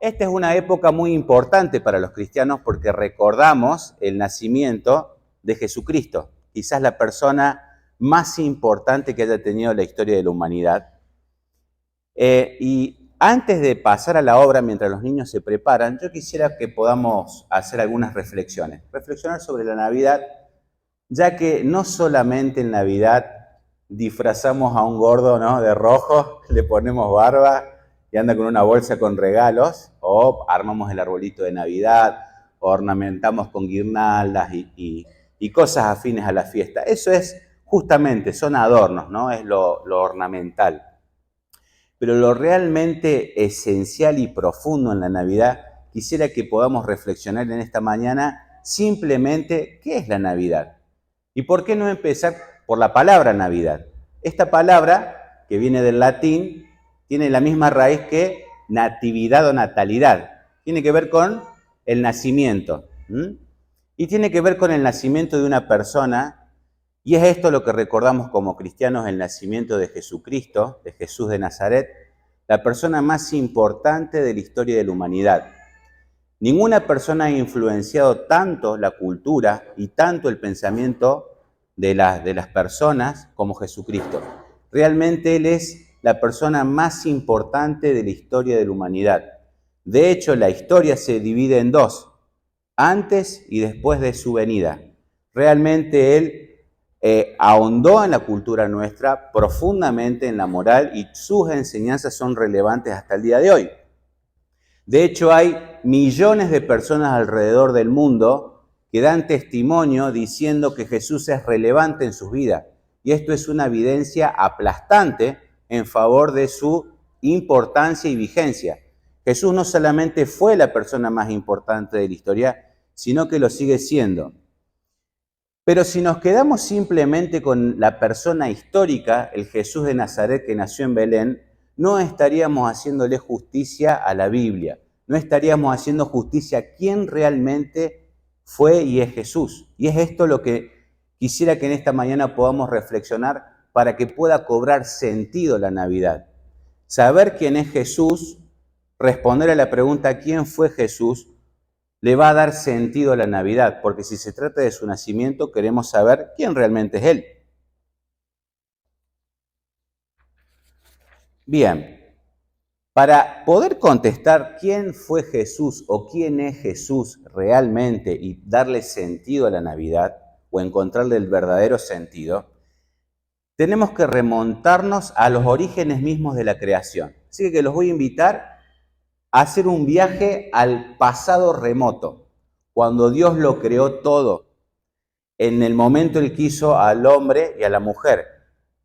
Esta es una época muy importante para los cristianos porque recordamos el nacimiento de Jesucristo, quizás la persona más importante que haya tenido la historia de la humanidad. Y antes de pasar a la obra, mientras los niños se preparan, yo quisiera que podamos hacer algunas reflexiones. Reflexionar sobre la Navidad, ya que no solamente en Navidad disfrazamos a un gordo, ¿no?, de rojo, le ponemos barba y anda con una bolsa con regalos, o armamos el arbolito de Navidad, o ornamentamos con guirnaldas y cosas afines a la fiesta. Eso es justamente, son adornos, ¿no? Es lo ornamental. Pero lo realmente esencial y profundo en la Navidad, quisiera que podamos reflexionar en esta mañana simplemente qué es la Navidad. ¿Y por qué no empezar por la palabra Navidad? Esta palabra, que viene del latín, tiene la misma raíz que natividad o natalidad. Tiene que ver con el nacimiento. Y tiene que ver con el nacimiento de una persona, y es esto lo que recordamos como cristianos, el nacimiento de Jesucristo, de Jesús de Nazaret, la persona más importante de la historia de la humanidad. Ninguna persona ha influenciado tanto la cultura y tanto el pensamiento de las personas como Jesucristo. Realmente Él es la persona más importante de la historia de la humanidad. De hecho, la historia se divide en dos, antes y después de su venida. Realmente Él ahondó en la cultura nuestra, profundamente en la moral, y sus enseñanzas son relevantes hasta el día de hoy. De hecho, hay millones de personas alrededor del mundo que dan testimonio diciendo que Jesús es relevante en sus vidas. Y esto es una evidencia aplastante en favor de su importancia y vigencia. Jesús no solamente fue la persona más importante de la historia, sino que lo sigue siendo. Pero si nos quedamos simplemente con la persona histórica, el Jesús de Nazaret que nació en Belén, no estaríamos haciéndole justicia a la Biblia, no estaríamos haciendo justicia a quién realmente fue y es Jesús. Y es esto lo que quisiera que en esta mañana podamos reflexionar para que pueda cobrar sentido la Navidad. Saber quién es Jesús, responder a la pregunta ¿quién fue Jesús?, le va a dar sentido a la Navidad, porque si se trata de su nacimiento, queremos saber quién realmente es Él. Bien, para poder contestar quién fue Jesús o quién es Jesús realmente y darle sentido a la Navidad o encontrarle el verdadero sentido, tenemos que remontarnos a los orígenes mismos de la creación. Así que los voy a invitar a hacer un viaje al pasado remoto, cuando Dios lo creó todo, en el momento en que hizo al hombre y a la mujer.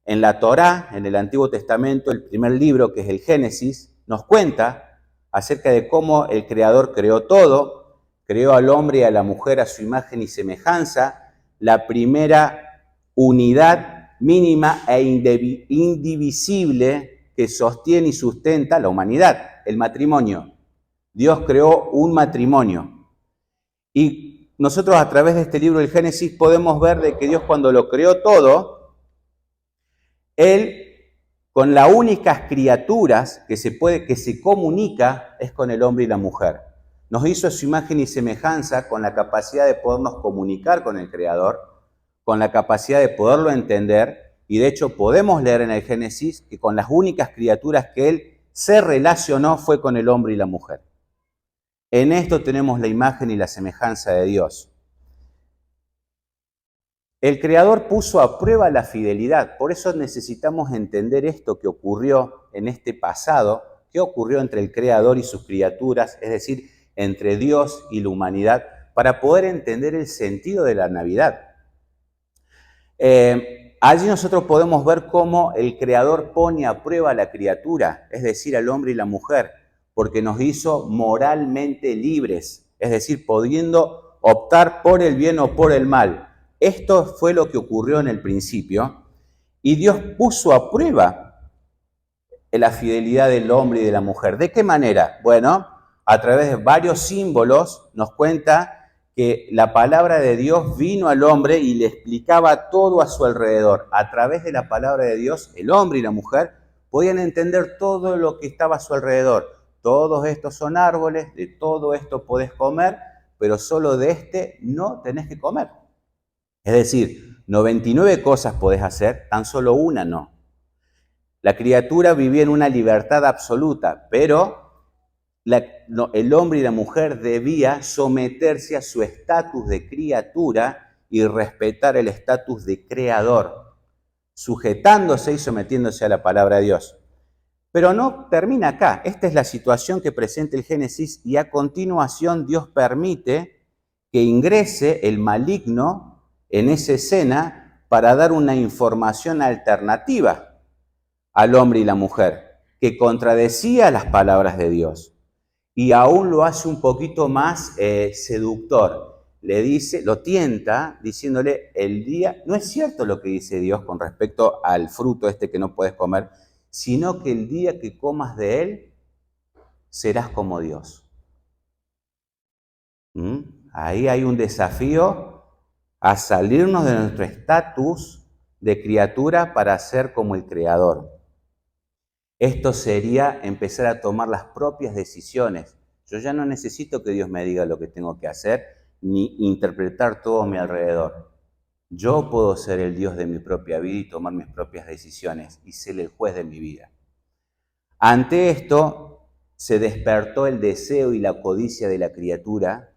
En la Torá, en el Antiguo Testamento, el primer libro, que es el Génesis, nos cuenta acerca de cómo el Creador creó todo, creó al hombre y a la mujer a su imagen y semejanza, la primera unidad mínima e indivisible que sostiene y sustenta la humanidad, el matrimonio. Dios creó un matrimonio. Y nosotros a través de este libro del Génesis podemos ver de que Dios, cuando lo creó todo, Él con las únicas criaturas que se comunica es con el hombre y la mujer. Nos hizo a su imagen y semejanza, con la capacidad de podernos comunicar con el Creador, con la capacidad de poderlo entender. Y de hecho podemos leer en el Génesis que con las únicas criaturas que Él se relacionó fue con el hombre y la mujer. En esto tenemos la imagen y la semejanza de Dios. El Creador puso a prueba la fidelidad, por eso necesitamos entender esto que ocurrió en este pasado, que ocurrió entre el Creador y sus criaturas, es decir, entre Dios y la humanidad, para poder entender el sentido de la Navidad. Allí nosotros podemos ver cómo el Creador pone a prueba a la criatura, es decir, al hombre y la mujer, porque nos hizo moralmente libres, es decir, pudiendo optar por el bien o por el mal. Esto fue lo que ocurrió en el principio, y Dios puso a prueba la fidelidad del hombre y de la mujer. ¿De qué manera? Bueno, a través de varios símbolos nos cuenta que la palabra de Dios vino al hombre y le explicaba todo a su alrededor. A través de la palabra de Dios, el hombre y la mujer podían entender todo lo que estaba a su alrededor, todos estos son árboles, de todo esto podés comer, pero solo de este no tenés que comer. Es decir, 99 cosas podés hacer, tan solo una no. La criatura vivía en una libertad absoluta, pero el hombre y la mujer debía someterse a su estatus de criatura y respetar el estatus de creador, sujetándose y sometiéndose a la palabra de Dios. Pero no termina acá. Esta es la situación que presenta el Génesis y a continuación Dios permite que ingrese el maligno en esa escena para dar una información alternativa al hombre y la mujer, que contradecía las palabras de Dios. Y aún lo hace un poquito más seductor. Le dice, lo tienta, diciéndole, no es cierto lo que dice Dios con respecto al fruto este que no puedes comer, sino que el día que comas de él, serás como Dios. Ahí hay un desafío a salirnos de nuestro estatus de criatura para ser como el Creador. Esto sería empezar a tomar las propias decisiones. Yo ya no necesito que Dios me diga lo que tengo que hacer, ni interpretar todo a mi alrededor. Yo puedo ser el Dios de mi propia vida y tomar mis propias decisiones y ser el juez de mi vida. Ante esto, se despertó el deseo y la codicia de la criatura.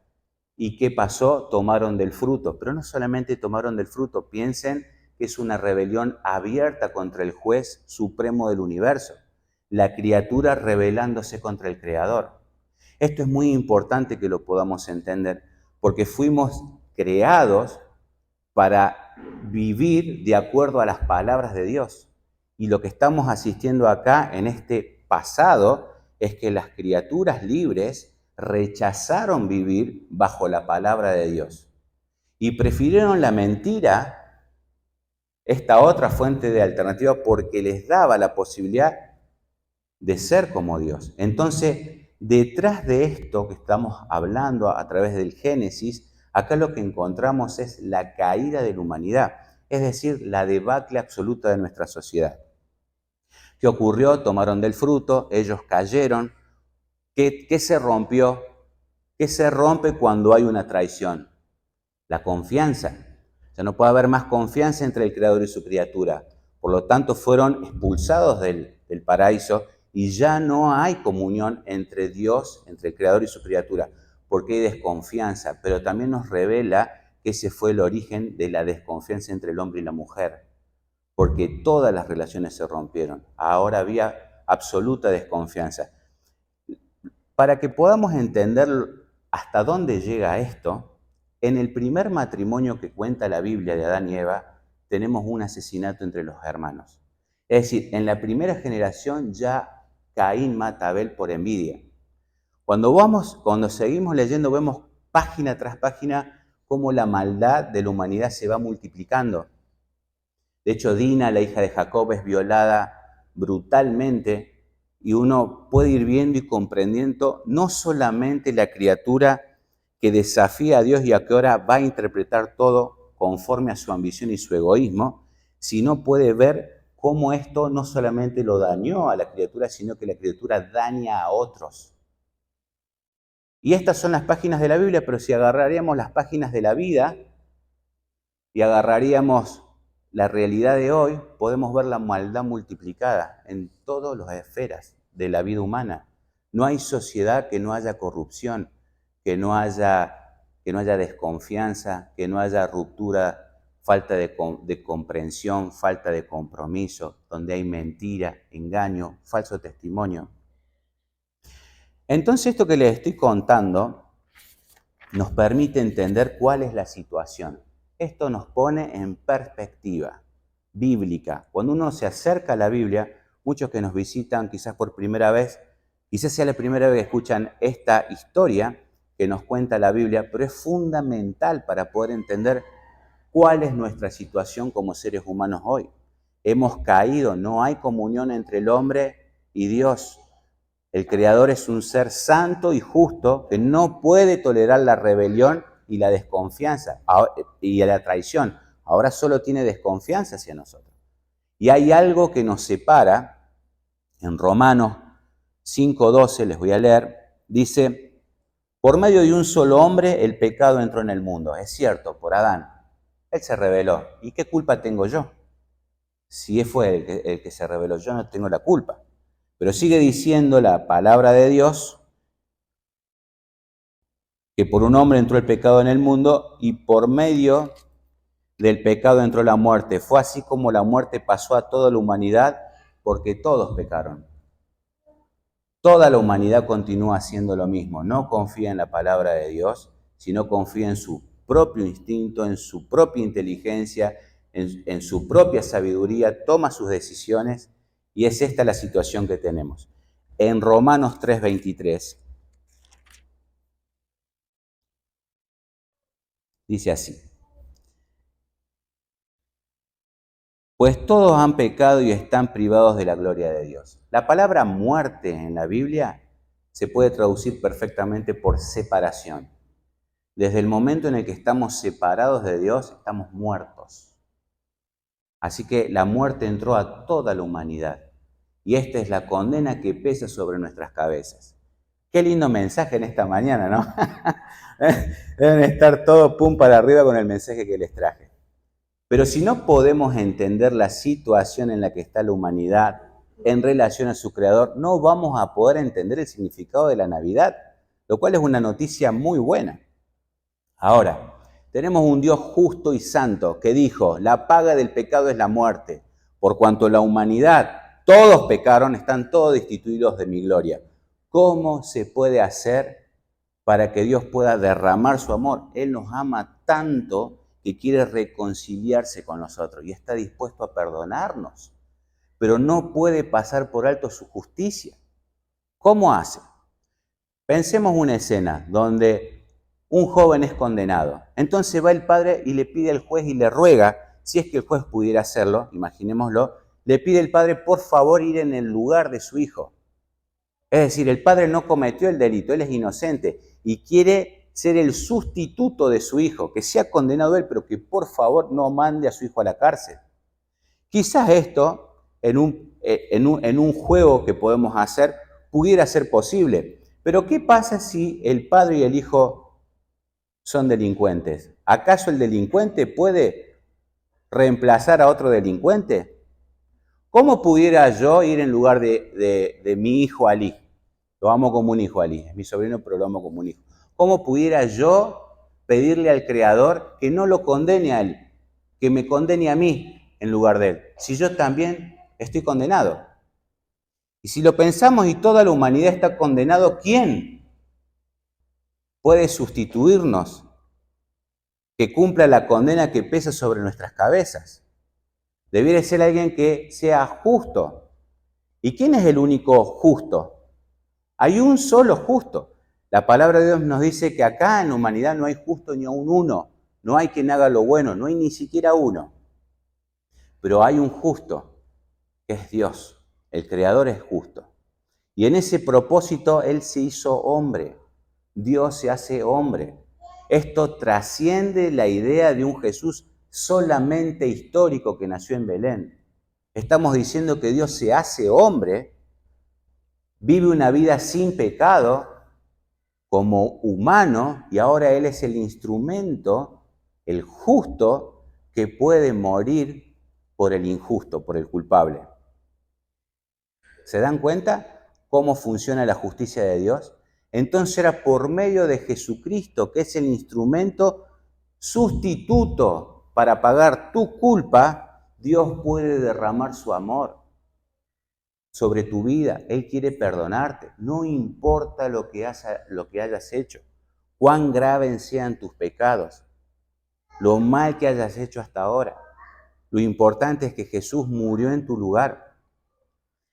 ¿Y qué pasó? Tomaron del fruto. Pero no solamente tomaron del fruto, piensen que es una rebelión abierta contra el juez supremo del universo. La criatura rebelándose contra el Creador. Esto es muy importante que lo podamos entender, porque fuimos creados para vivir de acuerdo a las palabras de Dios. Y lo que estamos asistiendo acá en este pasado es que las criaturas libres rechazaron vivir bajo la palabra de Dios y prefirieron la mentira, esta otra fuente de alternativa, porque les daba la posibilidad de ser como Dios. Entonces, detrás de esto que estamos hablando a través del Génesis, acá lo que encontramos es la caída de la humanidad, es decir, la debacle absoluta de nuestra sociedad. ¿Qué ocurrió? Tomaron del fruto, ellos cayeron. ¿Qué se rompió? ¿Qué se rompe cuando hay una traición? La confianza. Ya no puede haber más confianza entre el Creador y su criatura. Por lo tanto, fueron expulsados del paraíso y ya no hay comunión entre Dios, entre el Creador y su criatura, porque hay desconfianza. Pero también nos revela que ese fue el origen de la desconfianza entre el hombre y la mujer, porque todas las relaciones se rompieron. Ahora había absoluta desconfianza. Para que podamos entender hasta dónde llega esto, en el primer matrimonio que cuenta la Biblia de Adán y Eva, tenemos un asesinato entre los hermanos. Es decir, en la primera generación ya Caín mata a Abel por envidia. Cuando seguimos leyendo, vemos página tras página cómo la maldad de la humanidad se va multiplicando. De hecho, Dina, la hija de Jacob, es violada brutalmente y uno puede ir viendo y comprendiendo no solamente la criatura que desafía a Dios y a que ahora va a interpretar todo conforme a su ambición y su egoísmo, sino puede ver cómo esto no solamente lo dañó a la criatura, sino que la criatura daña a otros. Y estas son las páginas de la Biblia, pero si agarraríamos las páginas de la vida y agarraríamos la realidad de hoy, podemos ver la maldad multiplicada en todas las esferas de la vida humana. No hay sociedad que no haya corrupción, que no haya desconfianza, que no haya ruptura, falta de comprensión, falta de compromiso, donde hay mentira, engaño, falso testimonio. Entonces, esto que les estoy contando nos permite entender cuál es la situación. Esto nos pone en perspectiva bíblica. Cuando uno se acerca a la Biblia, muchos que nos visitan quizás por primera vez, quizás sea la primera vez que escuchan esta historia que nos cuenta la Biblia, pero es fundamental para poder entender cuál es nuestra situación como seres humanos hoy. Hemos caído, no hay comunión entre el hombre y Dios. El Creador es un ser santo y justo que no puede tolerar la rebelión y la desconfianza y la traición. Ahora solo tiene desconfianza hacia nosotros. Y hay algo que nos separa. En Romanos 5:12, les voy a leer, dice, por medio de un solo hombre el pecado entró en el mundo. Es cierto, por Adán. Él se rebeló. ¿Y qué culpa tengo yo? Si fue el que se rebeló, yo no tengo la culpa. Pero sigue diciendo la palabra de Dios que por un hombre entró el pecado en el mundo y por medio del pecado entró la muerte. Fue así como la muerte pasó a toda la humanidad porque todos pecaron. Toda la humanidad continúa haciendo lo mismo. No confía en la palabra de Dios, sino confía en su propio instinto, en su propia inteligencia, en su propia sabiduría, toma sus decisiones y es esta la situación que tenemos. En Romanos 3:23 dice así, pues todos han pecado y están privados de la gloria de Dios. La palabra muerte en la Biblia se puede traducir perfectamente por separación. Desde el momento en el que estamos separados de Dios, estamos muertos. Así que la muerte entró a toda la humanidad. Y esta es la condena que pesa sobre nuestras cabezas. Qué lindo mensaje en esta mañana, ¿no? Deben estar todos pum para arriba con el mensaje que les traje. Pero si no podemos entender la situación en la que está la humanidad en relación a su creador, no vamos a poder entender el significado de la Navidad, lo cual es una noticia muy buena. Ahora, tenemos un Dios justo y santo que dijo, la paga del pecado es la muerte. Por cuanto la humanidad, todos pecaron, están todos destituidos de mi gloria. ¿Cómo se puede hacer para que Dios pueda derramar su amor? Él nos ama tanto que quiere reconciliarse con nosotros y está dispuesto a perdonarnos, pero no puede pasar por alto su justicia. ¿Cómo hace? Pensemos una escena donde un joven es condenado. Entonces va el padre y le pide al juez y le ruega, si es que el juez pudiera hacerlo, imaginémoslo, le pide al padre por favor ir en el lugar de su hijo. Es decir, el padre no cometió el delito, él es inocente y quiere ser el sustituto de su hijo, que sea condenado él, pero que por favor no mande a su hijo a la cárcel. Quizás esto, en un juego que podemos hacer, pudiera ser posible. Pero ¿qué pasa si el padre y el hijo son delincuentes? ¿Acaso el delincuente puede reemplazar a otro delincuente? ¿Cómo pudiera yo ir en lugar de mi hijo Ali? Lo amo como un hijo Ali, es mi sobrino, pero lo amo como un hijo. ¿Cómo pudiera yo pedirle al Creador que no lo condene a él, que me condene a mí en lugar de él, si yo también estoy condenado? Y si lo pensamos y toda la humanidad está condenado, ¿quién puede sustituirnos que cumpla la condena que pesa sobre nuestras cabezas? Debiera ser alguien que sea justo. ¿Y quién es el único justo? Hay un solo justo. La palabra de Dios nos dice que acá en la humanidad no hay justo ni aún uno. No hay quien haga lo bueno, no hay ni siquiera uno. Pero hay un justo, que es Dios. El Creador es justo. Y en ese propósito Él se hizo hombre. Dios se hace hombre. Esto trasciende la idea de un Jesús solamente histórico que nació en Belén. Estamos diciendo que Dios se hace hombre, vive una vida sin pecado como humano y ahora Él es el instrumento, el justo, que puede morir por el injusto, por el culpable. ¿Se dan cuenta cómo funciona la justicia de Dios? Entonces era por medio de Jesucristo, que es el instrumento sustituto para pagar tu culpa, Dios puede derramar su amor sobre tu vida. Él quiere perdonarte, no importa lo que hayas hecho, cuán graves sean tus pecados, lo mal que hayas hecho hasta ahora. Lo importante es que Jesús murió en tu lugar.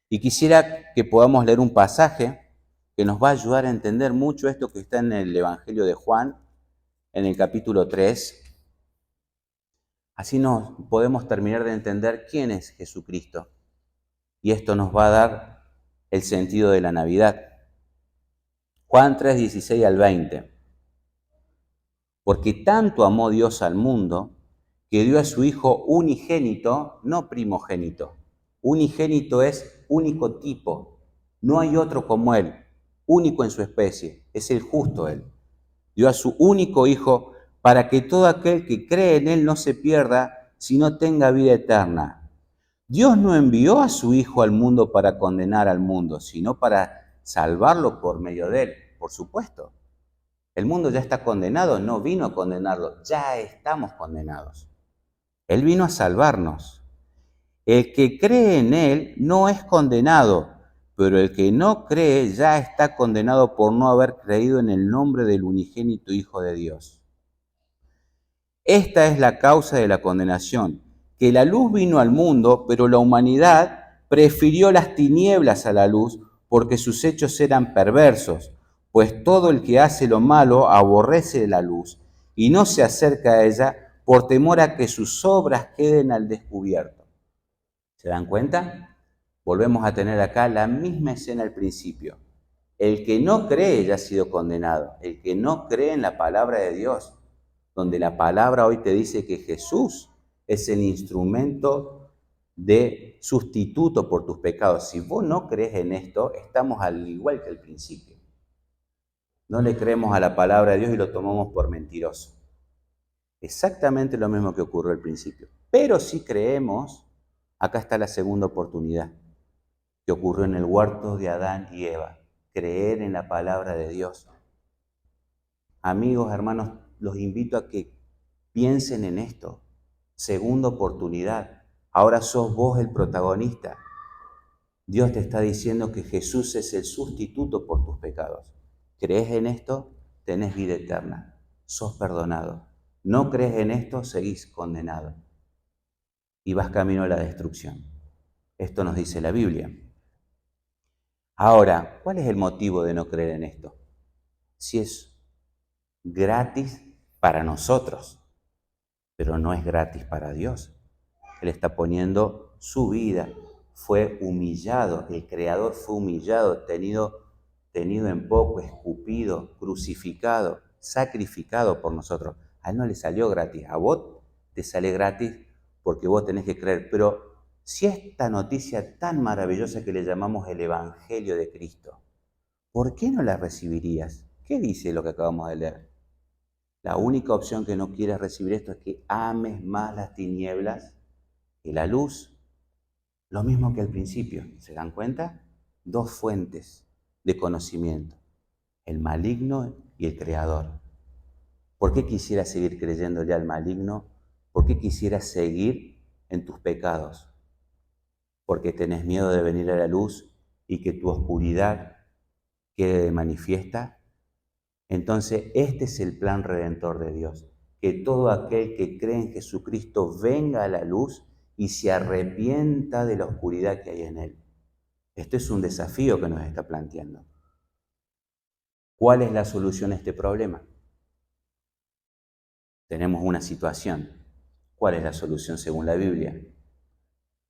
Y quisiera que podamos leer un pasaje que nos va a ayudar a entender mucho esto que está en el Evangelio de Juan, en el capítulo 3. Así nos podemos terminar de entender quién es Jesucristo. Y esto nos va a dar el sentido de la Navidad. Juan 3, 16 al 20. Porque tanto amó Dios al mundo, que dio a su Hijo unigénito, no primogénito. Unigénito es único tipo. No hay otro como Él, único en su especie, es el justo Él. Dio a su único Hijo para que todo aquel que cree en Él no se pierda, sino tenga vida eterna. Dios no envió a su Hijo al mundo para condenar al mundo, sino para salvarlo por medio de Él, por supuesto. El mundo ya está condenado, no vino a condenarlo, ya estamos condenados. Él vino a salvarnos. El que cree en Él no es condenado, pero el que no cree ya está condenado por no haber creído en el nombre del unigénito Hijo de Dios. Esta es la causa de la condenación, que la luz vino al mundo, pero la humanidad prefirió las tinieblas a la luz porque sus hechos eran perversos, pues todo el que hace lo malo aborrece la luz y no se acerca a ella por temor a que sus obras queden al descubierto. ¿Se dan cuenta? Volvemos a tener acá la misma escena al principio. El que no cree ya ha sido condenado. El que no cree en la palabra de Dios, donde la palabra hoy te dice que Jesús es el instrumento de sustituto por tus pecados. Si vos no crees en esto, estamos al igual que al principio. No le creemos a la palabra de Dios y lo tomamos por mentiroso. Exactamente lo mismo que ocurrió al principio. Pero si creemos, acá está la segunda oportunidad que ocurrió en el huerto de Adán y Eva. Creer en la palabra de Dios. Amigos, hermanos, los invito a que piensen en esto. Segunda oportunidad. Ahora sos vos el protagonista. Dios te está diciendo que Jesús es el sustituto por tus pecados. ¿Crees en esto? Tenés vida eterna. Sos perdonado. ¿No crees en esto? Seguís condenado. Y vas camino a la destrucción. Esto nos dice la Biblia. Ahora, ¿cuál es el motivo de no creer en esto? Si es gratis para nosotros, pero no es gratis para Dios. Él está poniendo su vida, fue humillado, el Creador fue humillado, tenido en poco, escupido, crucificado, sacrificado por nosotros. A Él no le salió gratis, a vos te sale gratis porque vos tenés que creer. Pero si esta noticia tan maravillosa que le llamamos el Evangelio de Cristo, ¿por qué no la recibirías? ¿Qué dice lo que acabamos de leer? La única opción que no quieres recibir esto es que ames más las tinieblas que la luz. Lo mismo que al principio, ¿se dan cuenta? Dos fuentes de conocimiento, el maligno y el creador. ¿Por qué quisieras seguir creyéndole al maligno? ¿Por qué quisieras seguir en tus pecados? Porque tenés miedo de venir a la luz y que tu oscuridad quede manifiesta. Entonces, este es el plan redentor de Dios, que todo aquel que cree en Jesucristo venga a la luz y se arrepienta de la oscuridad que hay en él. Esto es un desafío que nos está planteando. ¿Cuál es la solución a este problema? Tenemos una situación. ¿Cuál es la solución según la Biblia?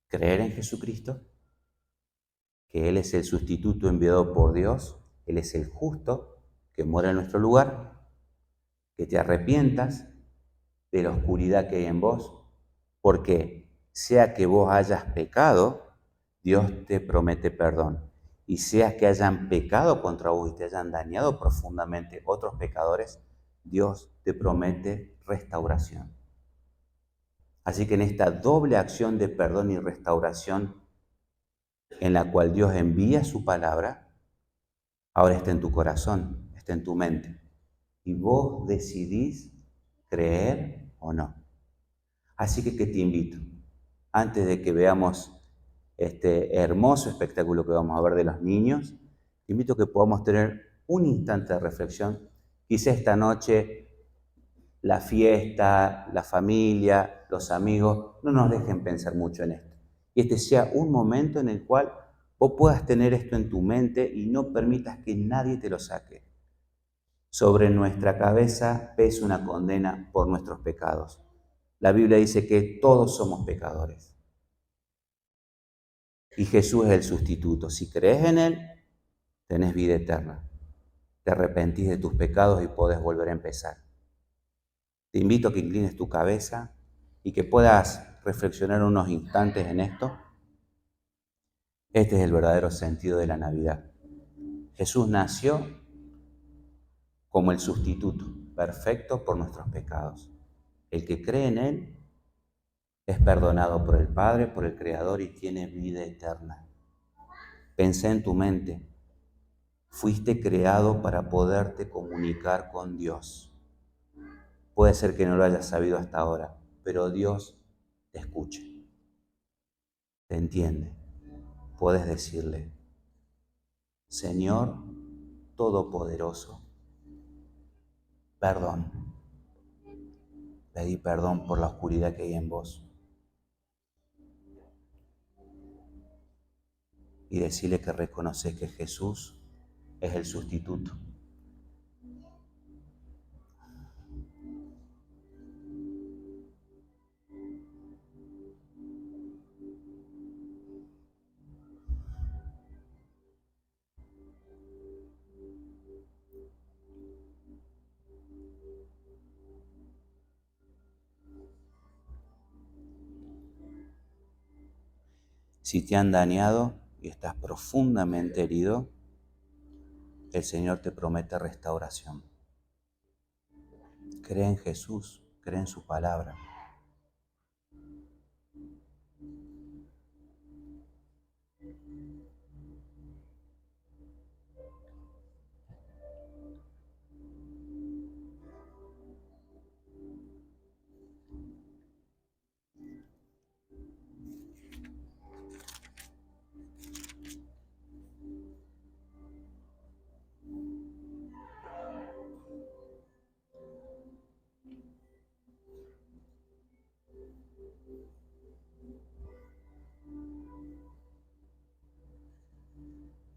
Creer en Jesucristo, que Él es el sustituto enviado por Dios, Él es el justo que mora en nuestro lugar, que te arrepientas de la oscuridad que hay en vos, porque sea que vos hayas pecado, Dios te promete perdón. Y sea que hayan pecado contra vos y te hayan dañado profundamente otros pecadores, Dios te promete restauración. Así que en esta doble acción de perdón y restauración, en la cual Dios envía su palabra, ahora está en tu corazón, está en tu mente. Y vos decidís creer o no. Así que te invito, antes de que veamos este hermoso espectáculo que vamos a ver de los niños, te invito a que podamos tener un instante de reflexión. Quizá esta noche la fiesta, la familia, los amigos no nos dejen pensar mucho en esto. Y este sea un momento en el cual vos puedas tener esto en tu mente y no permitas que nadie te lo saque. Sobre nuestra cabeza pesa una condena por nuestros pecados. La Biblia dice que todos somos pecadores. Y Jesús es el sustituto. Si crees en Él, tenés vida eterna. Te arrepentís de tus pecados y podés volver a empezar. Te invito a que inclines tu cabeza y que puedas reflexionar unos instantes en esto. Este es el verdadero sentido de la Navidad. Jesús nació como el sustituto perfecto por nuestros pecados. El que cree en Él es perdonado por el Padre, por el Creador y tiene vida eterna. Pensé en tu mente, fuiste creado para poderte comunicar con Dios. Puede ser que no lo hayas sabido hasta ahora, pero Dios te escucha, te entiende. Puedes decirle, Señor Todopoderoso, perdón. Pedí perdón por la oscuridad que hay en vos. Y decirle que reconoces que Jesús es el sustituto. Si te han dañado y estás profundamente herido, el Señor te promete restauración. Cree en Jesús, cree en su palabra.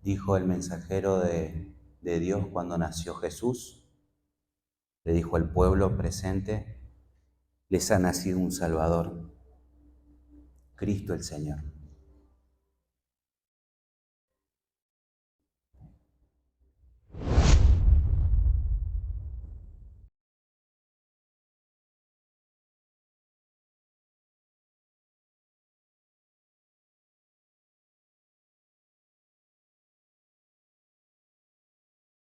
Dijo el mensajero de Dios cuando nació Jesús, le dijo al pueblo presente, les ha nacido un Salvador, Cristo el Señor.